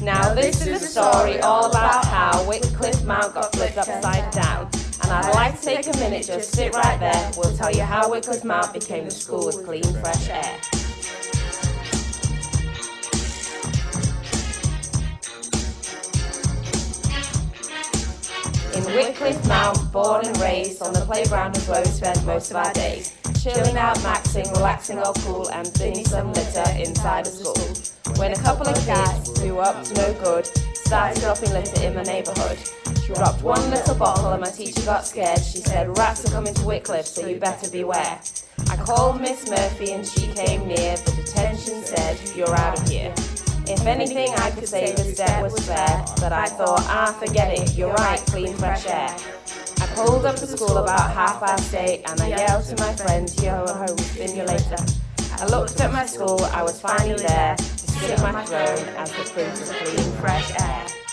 Now this is a story all about how Whitcliffe Mount got flipped upside down. And I'd like to take a minute, just sit right there. We'll tell you how Whitcliffe Mount became the school with clean, fresh air. In Whitcliffe Mount, born and raised, on the playground is where we spent most of our days. Chilling out, maxing, relaxing all cool, and thinning some litter inside a school. When a couple of kids, who were up to no good, started dropping litter in my neighbourhood. Dropped one little bottle and my teacher got scared. She said, rats are coming to Whitcliffe, so you better beware. I called Miss Murphy and she came near, but detention said, you're out of here. If anything I could say this debt was fair, but I thought, forget it, you're right, clean fresh air. I pulled up to school about 8:30 and I yelled to my friends, yo ho, spin you later. I looked at my school, I was finally there, to sit on my throne as the prince of clean fresh air.